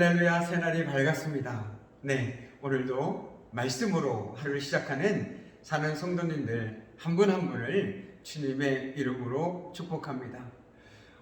할렐루야, 새날이 밝았습니다. 네, 오늘도 말씀으로 하루를 시작하는 사는 성도님들 한 분 한 분을 주님의 이름으로 축복합니다.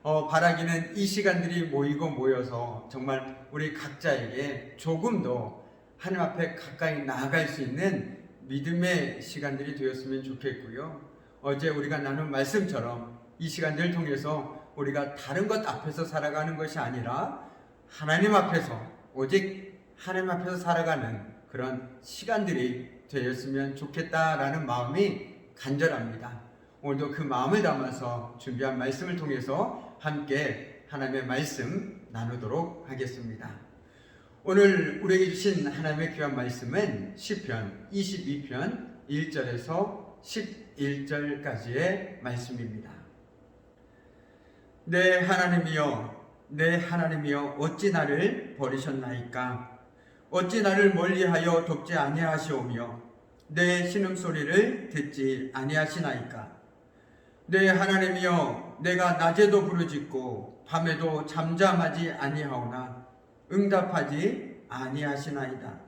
바라기는 이 시간들이 모여서 정말 우리 각자에게 조금 더 하나님 앞에 가까이 나아갈 수 있는 믿음의 시간들이 되었으면 좋겠고요. 어제 우리가 나눈 말씀처럼 이 시간들을 통해서 우리가 다른 것 앞에서 살아가는 것이 아니라 하나님 앞에서, 오직 하나님 앞에서 살아가는 그런 시간들이 되었으면 좋겠다라는 마음이 간절합니다. 오늘도 그 마음을 담아서 준비한 말씀을 통해서 함께 하나님의 말씀 나누도록 하겠습니다. 오늘 우리에게 주신 하나님의 귀한 말씀은 시편 22편 1절에서 11절까지의 말씀입니다. 내 하나님이여, 내 하나님이여, 어찌 나를 버리셨나이까? 어찌 나를 멀리하여 돕지 아니하시오며 내 신음소리를 듣지 아니하시나이까? 내 하나님이여, 내가 낮에도 부르짖고 밤에도 잠잠하지 아니하오나 응답하지 아니하시나이다.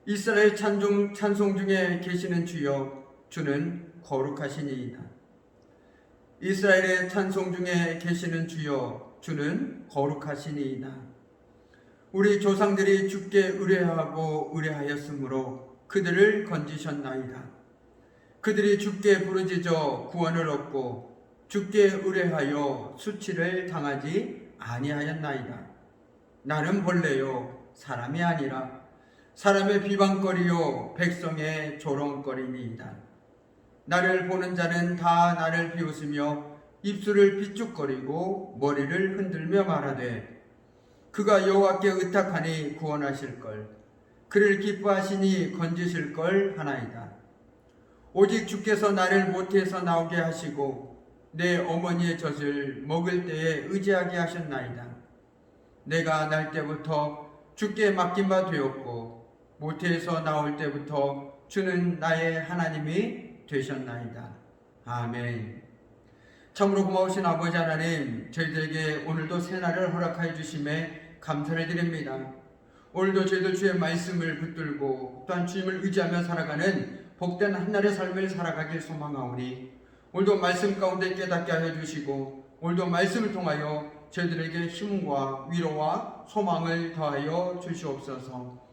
이스라엘 찬송 중에 계시는 주여, 주는 거룩하시니이다. 이스라엘의 찬송 중에 계시는 주여, 주는 거룩하시니이다. 우리 조상들이 주께 의뢰하고 의뢰하였으므로 그들을 건지셨나이다. 그들이 주께 부르짖어 구원을 얻고 주께 의뢰하여 수치를 당하지 아니하였나이다. 나는 본래요 사람이 아니라 사람의 비방거리요 백성의 조롱거리니이다. 나를 보는 자는 다 나를 비웃으며 입술을 비죽거리고 머리를 흔들며 말하되 그가 여호와께 의탁하니 구원하실걸, 그를 기뻐하시니 건지실걸 하나이다. 오직 주께서 나를 모태에서 나오게 하시고 내 어머니의 젖을 먹을 때에 의지하게 하셨나이다. 내가 날 때부터 주께 맡긴 바 되었고 모태에서 나올 때부터 주는 나의 하나님이 되셨나이다. 아멘. 참으로 고마우신 아버지 하나님, 저희들에게 오늘도 새날을 허락하여 주심에 감사를 드립니다. 오늘도 저희들 주의 말씀을 붙들고 또한 주님을 의지하며 살아가는 복된 한날의 삶을 살아가길 소망하오니 오늘도 말씀 가운데 깨닫게 하여 주시고 오늘도 말씀을 통하여 저희들에게 힘과 위로와 소망을 더하여 주시옵소서.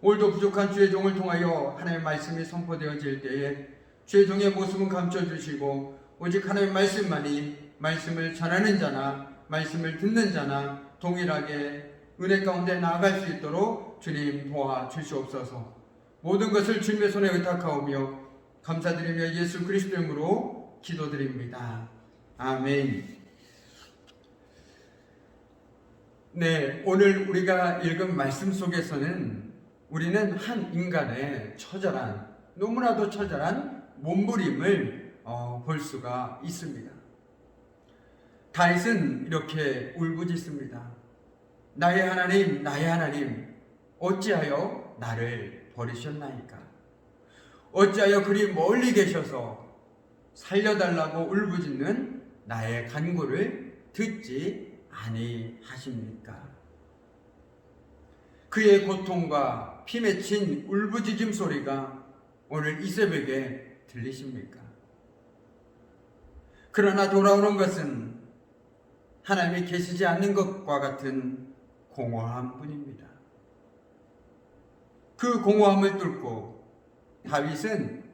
오늘도 부족한 주의 종을 통하여 하나님의 말씀이 선포되어질 때에 주의 종의 모습은 감춰주시고 오직 하나님의 말씀만이 말씀을 전하는 자나 말씀을 듣는 자나 동일하게 은혜 가운데 나아갈 수 있도록 주님 도와주시옵소서. 모든 것을 주님의 손에 의탁하오며 감사드리며 예수 그리스도 이름으로 기도드립니다. 아멘. 네, 오늘 우리가 읽은 말씀 속에서는 우리는 한 인간의 처절한, 너무나도 처절한 몸부림을 볼 수가 있습니다. 다윗은 이렇게 울부짖습니다. 나의 하나님, 나의 하나님, 어찌하여 나를 버리셨나이까? 어찌하여 그리 멀리 계셔서 살려달라고 울부짖는 나의 간구를 듣지 아니하십니까? 그의 고통과 피 맺힌 울부짖음 소리가 오늘 이 새벽에 들리십니까? 그러나 돌아오는 것은 하나님이 계시지 않는 것과 같은 공허함 뿐입니다. 그 공허함을 뚫고 다윗은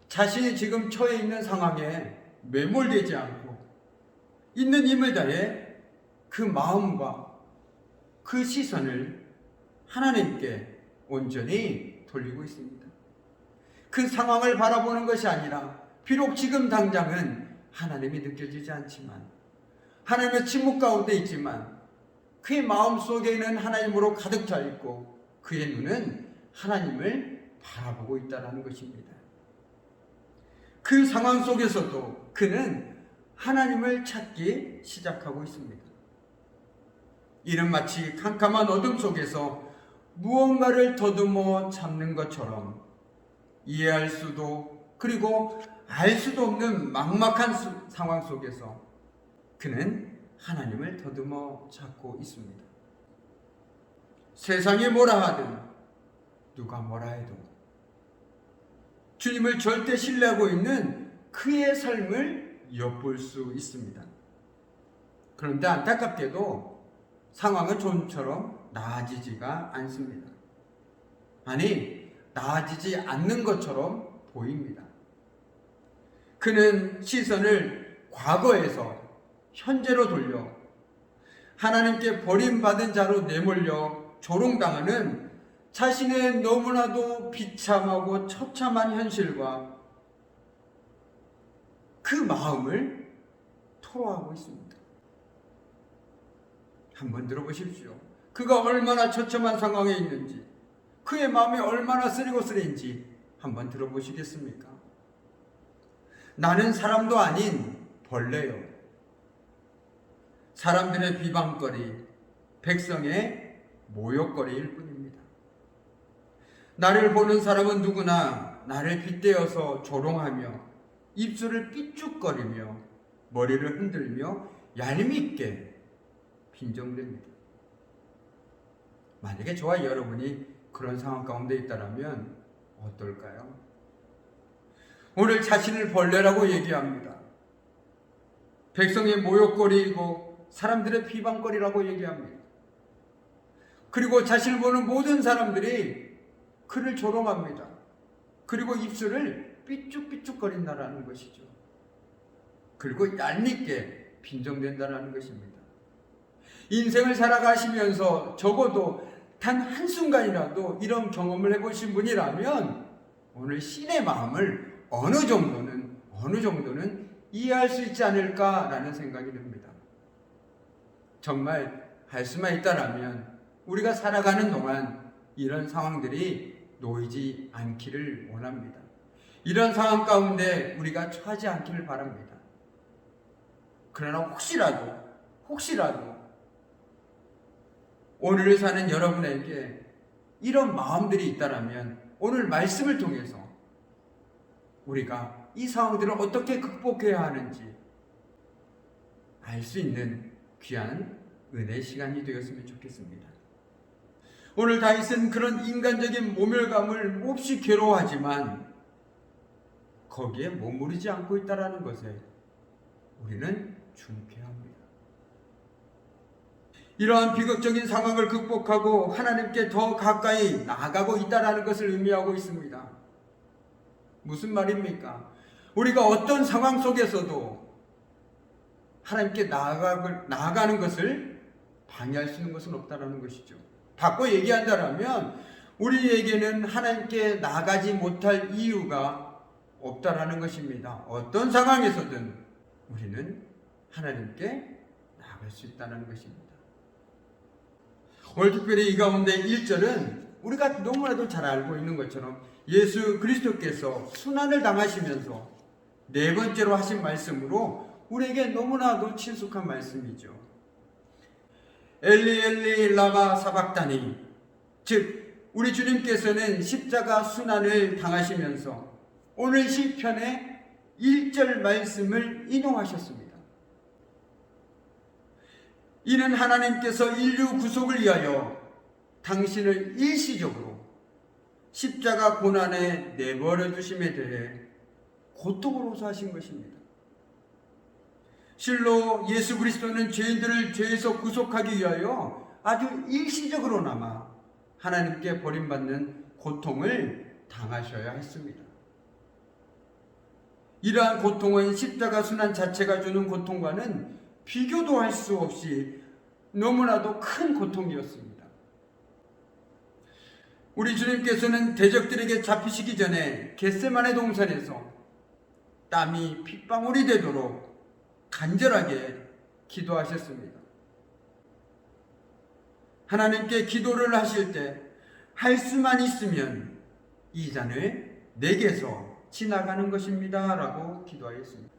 자신이 지금 처해 있는 상황에 매몰되지 않고 있는 힘을 다해 그 마음과 그 시선을 하나님께 온전히 돌리고 있습니다. 그 상황을 바라보는 것이 아니라 비록 지금 당장은 하나님이 느껴지지 않지만 하나님의 침묵 가운데 있지만 그의 마음 속에는 하나님으로 가득 차 있고 그의 눈은 하나님을 바라보고 있다는 것입니다. 그 상황 속에서도 그는 하나님을 찾기 시작하고 있습니다. 이는 마치 캄캄한 어둠 속에서 무언가를 더듬어 잡는 것처럼 이해할 수도 그리고 알 수도 없는 막막한 상황 속에서 그는 하나님을 더듬어 찾고 있습니다. 세상이 뭐라 하든 누가 뭐라 해도 주님을 절대 신뢰하고 있는 그의 삶을 엿볼 수 있습니다. 그런데 안타깝게도 상황은 좀처럼 나아지지가 않습니다. 아니, 나아지지 않는 것처럼 보입니다. 그는 시선을 과거에서 현재로 돌려 하나님께 버림받은 자로 내몰려 조롱당하는 자신의 너무나도 비참하고 처참한 현실과 그 마음을 토로하고 있습니다. 한번 들어보십시오. 그가 얼마나 처참한 상황에 있는지, 그의 마음이 얼마나 쓰리고 쓰린지 한번 들어보시겠습니까? 나는 사람도 아닌 벌레요. 사람들의 비방거리, 백성의 모욕거리일 뿐입니다. 나를 보는 사람은 누구나 나를 빗대어서 조롱하며 입술을 삐죽거리며 머리를 흔들며 얄밉게 빈정댑니다. 만약에 저와 여러분이 그런 상황 가운데 있다면 어떨까요? 오늘 자신을 벌레라고 얘기합니다. 백성의 모욕거리이고 사람들의 비방거리라고 얘기합니다. 그리고 자신을 보는 모든 사람들이 그를 조롱합니다. 그리고 입술을 삐죽삐죽거린다라는 것이죠. 그리고 얄밉게 빈정된다라는 것입니다. 인생을 살아가시면서 적어도 단 한순간이라도 이런 경험을 해보신 분이라면 오늘 신의 마음을 어느 정도는 이해할 수 있지 않을까라는 생각이 듭니다. 정말 할 수만 있다라면 우리가 살아가는 동안 이런 상황들이 놓이지 않기를 원합니다. 이런 상황 가운데 우리가 처하지 않기를 바랍니다. 그러나 혹시라도 오늘을 사는 여러분에게 이런 마음들이 있다라면 오늘 말씀을 통해서 우리가 이 상황들을 어떻게 극복해야 하는지 알 수 있는 귀한 은혜의 시간이 되었으면 좋겠습니다. 오늘 다윗은 그런 인간적인 모멸감을 몹시 괴로워하지만 거기에 머무르지 않고 있다는 것에 우리는 중쾌합니다. 이러한 비극적인 상황을 극복하고 하나님께 더 가까이 나아가고 있다는 것을 의미하고 있습니다. 무슨 말입니까? 우리가 어떤 상황 속에서도 하나님께 나아가는 것을 방해할 수 있는 것은 없다는 것이죠. 바꿔 얘기한다면 우리에게는 하나님께 나아가지 못할 이유가 없다라는 것입니다. 어떤 상황에서든 우리는 하나님께 나아갈 수 있다는 것입니다. 오늘 특별히 이 가운데 1절은 우리가 너무나도 잘 알고 있는 것처럼 예수 그리스도께서 순환을 당하시면서 네 번째로 하신 말씀으로 우리에게 너무나도 친숙한 말씀이죠. 엘리 엘리 라마 사박다니, 즉 우리 주님께서는 십자가 순환을 당하시면서 오늘 시편의 1절 말씀을 인용하셨습니다. 이는 하나님께서 인류 구속을 위하여 당신을 일시적으로 십자가 고난에 내버려 두심에 대해 고통으로 호소하신 것입니다. 실로 예수 그리스도는 죄인들을 죄에서 구속하기 위하여 아주 일시적으로나마 하나님께 버림받는 고통을 당하셔야 했습니다. 이러한 고통은 십자가 순환 자체가 주는 고통과는 비교도 할 수 없이 너무나도 큰 고통이었습니다. 우리 주님께서는 대적들에게 잡히시기 전에 겟세마네 동산에서 땀이 핏방울이 되도록 간절하게 기도하셨습니다. 하나님께 기도를 하실 때 할 수만 있으면 이 잔을 내게서 지나가는 것입니다 라고 기도하였습니다.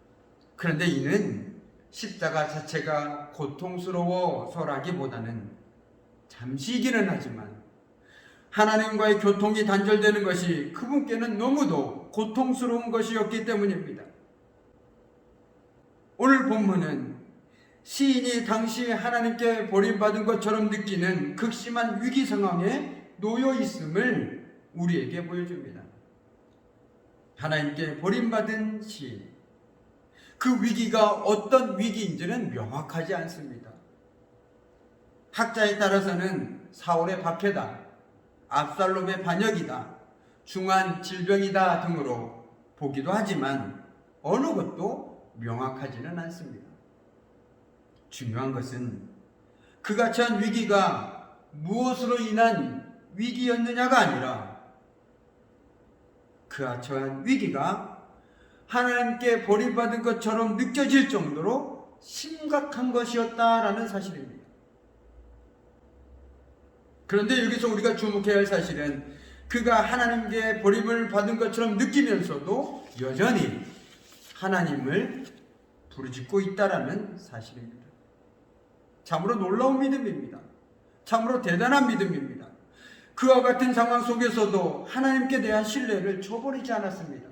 그런데 이는 십자가 자체가 고통스러워서라기보다는 잠시이기는 하지만 하나님과의 교통이 단절되는 것이 그분께는 너무도 고통스러운 것이었기 때문입니다. 오늘 본문은 시인이 당시 하나님께 버림받은 것처럼 느끼는 극심한 위기 상황에 놓여 있음을 우리에게 보여줍니다. 하나님께 버림받은 시인, 그 위기가 어떤 위기인지는 명확하지 않습니다. 학자에 따라서는 사울의 박해다, 압살롬의 반역이다, 중한 질병이다 등으로 보기도 하지만 어느 것도 명확하지는 않습니다. 중요한 것은 그가 처한 위기가 무엇으로 인한 위기였느냐가 아니라 그가 처한 위기가 하나님께 버림받은 것처럼 느껴질 정도로 심각한 것이었다라는 사실입니다. 그런데 여기서 우리가 주목해야 할 사실은 그가 하나님께 버림을 받은 것처럼 느끼면서도 여전히 하나님을 부르짖고 있다라는 사실입니다. 참으로 놀라운 믿음입니다. 참으로 대단한 믿음입니다. 그와 같은 상황 속에서도 하나님께 대한 신뢰를 저버리지 않았습니다.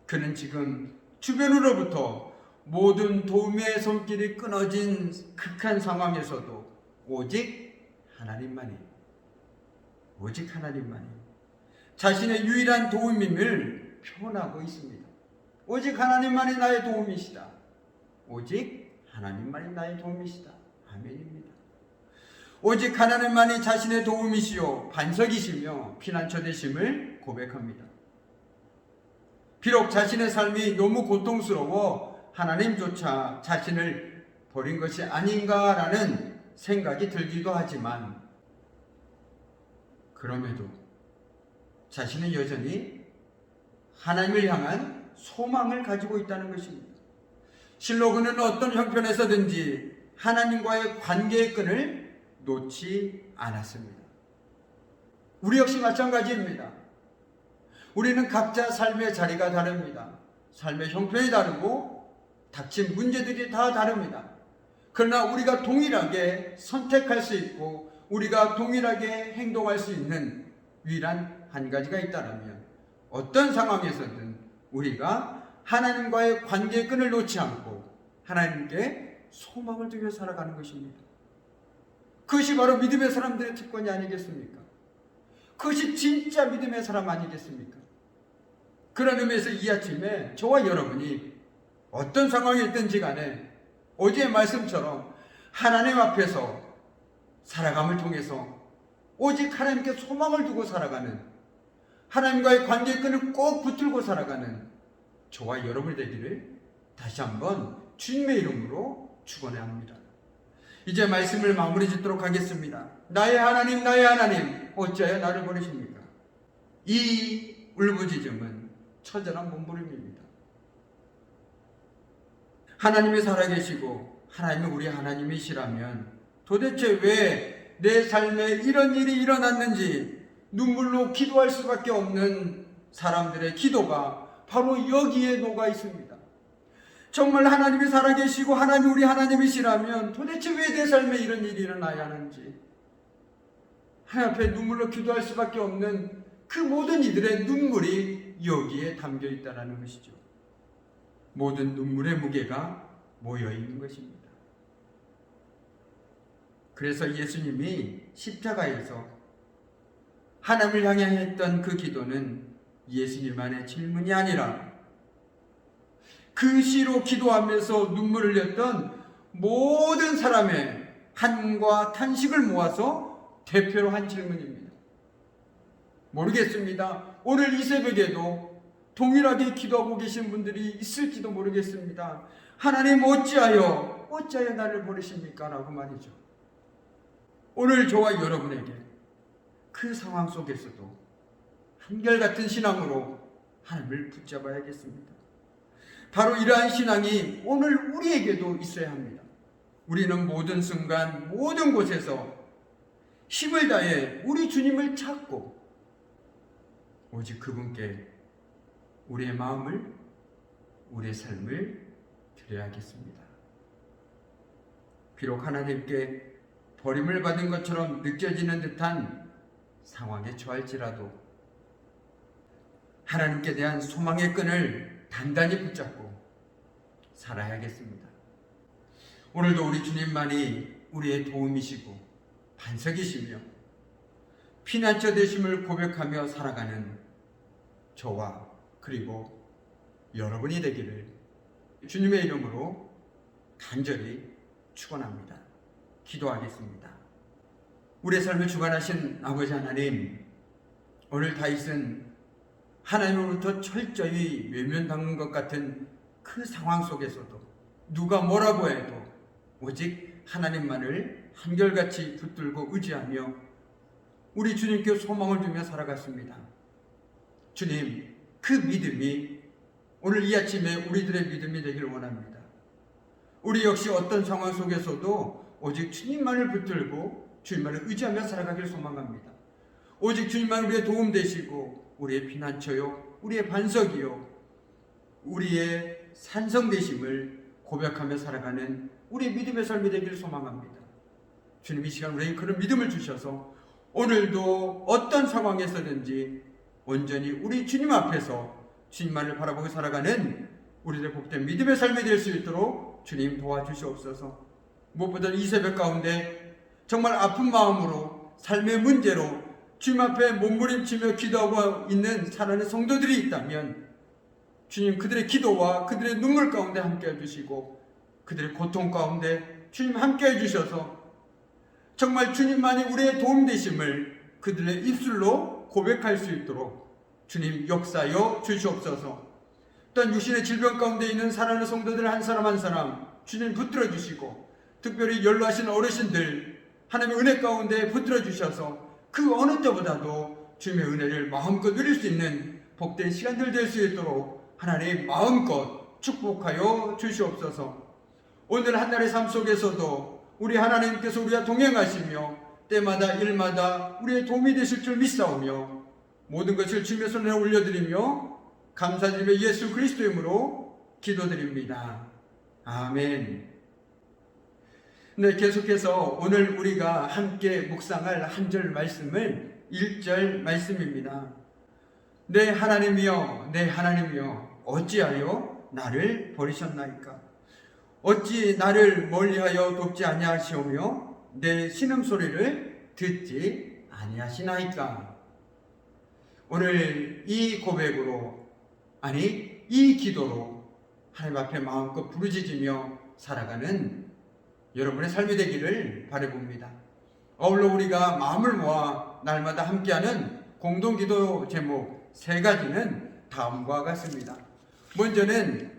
그는 지금 주변으로부터 모든 도움의 손길이 끊어진 극한 상황에서도 오직 하나님만이 자신의 유일한 도움임을 표현하고 있습니다. 오직 하나님만이 나의 도움이시다. 오직 하나님만이 나의 도움이시다. 아멘입니다. 오직 하나님만이 자신의 도움이시요 반석이시며 피난처 되심을 고백합니다. 비록 자신의 삶이 너무 고통스러워 하나님조차 자신을 버린 것이 아닌가라는 생각이 들기도 하지만 그럼에도 자신은 여전히 하나님을 향한 소망을 가지고 있다는 것입니다. 실로 그는 어떤 형편에서든지 하나님과의 관계의 끈을 놓지 않았습니다. 우리 역시 마찬가지입니다. 우리는 각자 삶의 자리가 다릅니다. 삶의 형편이 다르고 닥친 문제들이 다 다릅니다. 그러나 우리가 동일하게 선택할 수 있고 우리가 동일하게 행동할 수 있는 유일한 한 가지가 있다면 어떤 상황에서든 우리가 하나님과의 관계의 끈을 놓지 않고 하나님께 소망을 두며 살아가는 것입니다. 그것이 바로 믿음의 사람들의 특권이 아니겠습니까? 그것이 진짜 믿음의 사람 아니겠습니까? 그런 의미에서 이 아침에 저와 여러분이 어떤 상황이 있든지 간에 어제의 말씀처럼 하나님 앞에서 살아감을 통해서 오직 하나님께 소망을 두고 살아가는, 하나님과의 관계의 끈을 꼭 붙들고 살아가는 저와 여러분이 되기를 다시 한번 주님의 이름으로 축원해 합니다. 이제 말씀을 마무리 짓도록 하겠습니다. 나의 하나님, 나의 하나님, 어찌하여 나를 버리십니까? 이 울부짖음은 처절한 몸부림입니다. 하나님이 살아계시고 하나님이 우리 하나님이시라면 도대체 왜 내 삶에 이런 일이 일어났는지 눈물로 기도할 수밖에 없는 사람들의 기도가 바로 여기에 녹아 있습니다. 정말 하나님이 살아계시고 하나님이 우리 하나님이시라면 도대체 왜 내 삶에 이런 일이 일어나야 하는지 하나님 앞에 눈물로 기도할 수밖에 없는 그 모든 이들의 눈물이 여기에 담겨 있다는 것이죠. 모든 눈물의 무게가 모여 있는 것입니다. 그래서 예수님이 십자가에서 하나님을 향해 했던 그 기도는 예수님만의 질문이 아니라 그 시로 기도하면서 눈물을 흘렸던 모든 사람의 한과 탄식을 모아서 대표로 한 질문입니다. 모르겠습니다. 오늘 이 새벽에도 동일하게 기도하고 계신 분들이 있을지도 모르겠습니다. 하나님 어찌하여 나를 버리십니까? 라고 말이죠. 오늘 저와 여러분에게 그 상황 속에서도 한결같은 신앙으로 하나님을 붙잡아야겠습니다. 바로 이러한 신앙이 오늘 우리에게도 있어야 합니다. 우리는 모든 순간 모든 곳에서 힘을 다해 우리 주님을 찾고 오직 그분께 우리의 마음을, 우리의 삶을 드려야겠습니다. 비록 하나님께 버림을 받은 것처럼 느껴지는 듯한 상황에 처할지라도 하나님께 대한 소망의 끈을 단단히 붙잡고 살아야겠습니다. 오늘도 우리 주님만이 우리의 도움이시고 반석이시며 피난처 되심을 고백하며 살아가는 저와 그리고 여러분이 되기를 주님의 이름으로 간절히 축원합니다. 기도하겠습니다. 우리의 삶을 주관하신 아버지 하나님, 오늘 다윗은 하나님으로부터 철저히 외면당한 것 같은 그 상황 속에서도 누가 뭐라고 해도 오직 하나님만을 한결같이 붙들고 의지하며 우리 주님께 소망을 두며 살아갔습니다. 주님, 그 믿음이 오늘 이 아침에 우리들의 믿음이 되길 원합니다. 우리 역시 어떤 상황 속에서도 오직 주님만을 붙들고 주님만을 의지하며 살아가길 소망합니다. 오직 주님만 우리의 도움 되시고 우리의 피난처요, 우리의 반석이요, 우리의 산성 되심을 고백하며 살아가는 우리의 믿음의 삶이 되기를 소망합니다. 주님, 이 시간 우리에게 그런 믿음을 주셔서 오늘도 어떤 상황에서든지 온전히 우리 주님 앞에서 주님만을 바라보고 살아가는 우리들의 복된 믿음의 삶이 될 수 있도록 주님 도와주시옵소서. 무엇보다 이 새벽 가운데 정말 아픈 마음으로 삶의 문제로 주님 앞에 몸부림치며 기도하고 있는 사랑하는 성도들이 있다면 주님, 그들의 기도와 그들의 눈물 가운데 함께 해주시고 그들의 고통 가운데 주님 함께 해주셔서 정말 주님만이 우리의 도움 되심을 그들의 입술로 고백할 수 있도록 주님 역사여 주시옵소서. 또한 육신의 질병 가운데 있는 사랑하는 성도들 한 사람 한 사람 주님 붙들어 주시고, 특별히 연로하신 어르신들 하나님의 은혜 가운데 붙들어 주셔서 그 어느 때보다도 주님의 은혜를 마음껏 누릴 수 있는 복된 시간들 될 수 있도록 하나님 마음껏 축복하여 주시옵소서. 오늘 한 날의 삶 속에서도 우리 하나님께서 우리와 동행하시며 때마다 일마다 우리의 도움이 되실 줄 믿사오며 모든 것을 주님의 손에 올려드리며 감사드리며 예수 그리스도의 이름으로 기도드립니다. 아멘. 네, 계속해서 오늘 우리가 함께 묵상할 한 절 말씀을 1절 말씀입니다. 내 하나님이여, 내 하나님이여, 어찌하여 나를 버리셨나이까? 어찌 나를 멀리하여 돕지 아니하시오며 내 신음소리를 듣지 아니하시나이까? 오늘 이 고백으로, 아니 이 기도로 하나님 앞에 마음껏 부르짖으며 살아가는 여러분의 삶이 되기를 바라봅니다. 아울러 우리가 마음을 모아 날마다 함께하는 공동기도 제목 3가지는 다음과 같습니다. 먼저는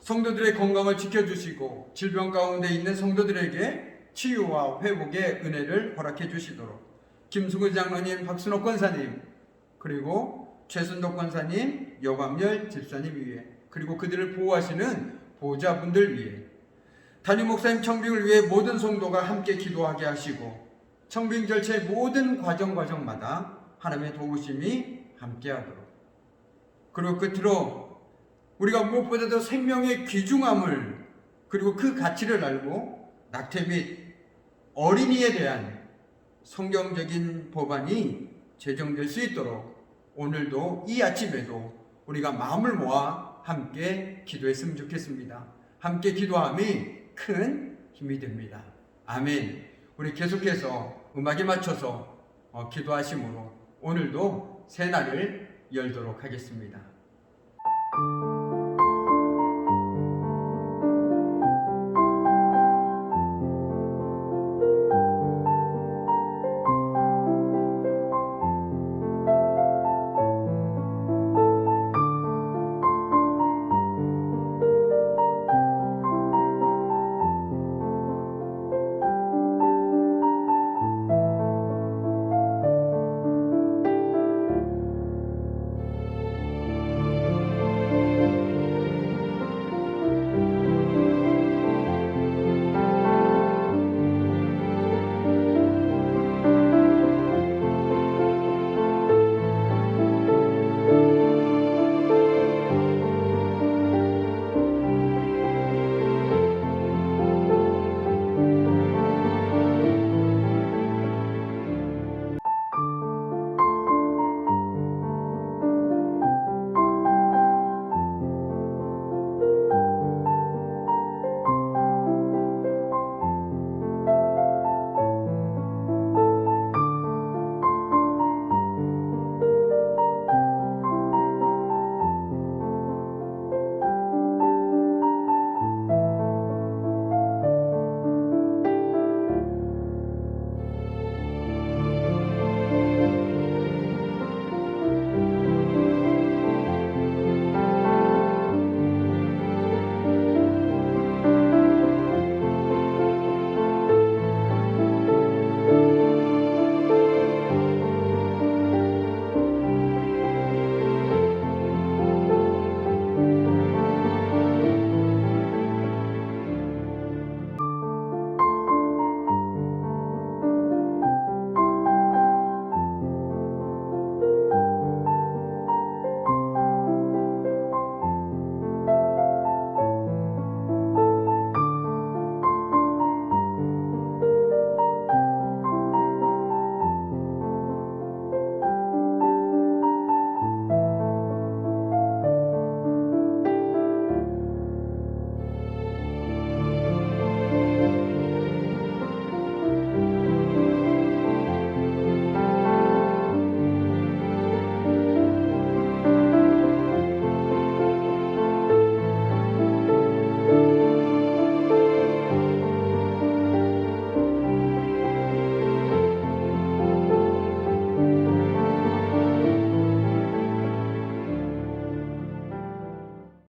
성도들의 건강을 지켜주시고 질병 가운데 있는 성도들에게 치유와 회복의 은혜를 허락해 주시도록 김승우 장로님, 박순옥 권사님, 그리고 최순덕 권사님, 여광열 집사님 위에, 그리고 그들을 보호하시는 보호자분들 위에, 담임 목사님 청빙을 위해 모든 성도가 함께 기도하게 하시고 청빙 절차의 모든 과정마다 하나님의 도우심이 함께하도록, 그리고 끝으로 우리가 무엇보다도 생명의 귀중함을 그리고 그 가치를 알고 낙태 및 어린이에 대한 성경적인 법안이 제정될 수 있도록 오늘도 이 아침에도 우리가 마음을 모아 함께 기도했으면 좋겠습니다. 함께 기도함이 큰 힘이 됩니다. 아멘. 우리 계속해서 음악에 맞춰서 기도하심으로 오늘도 새날을 열도록 하겠습니다.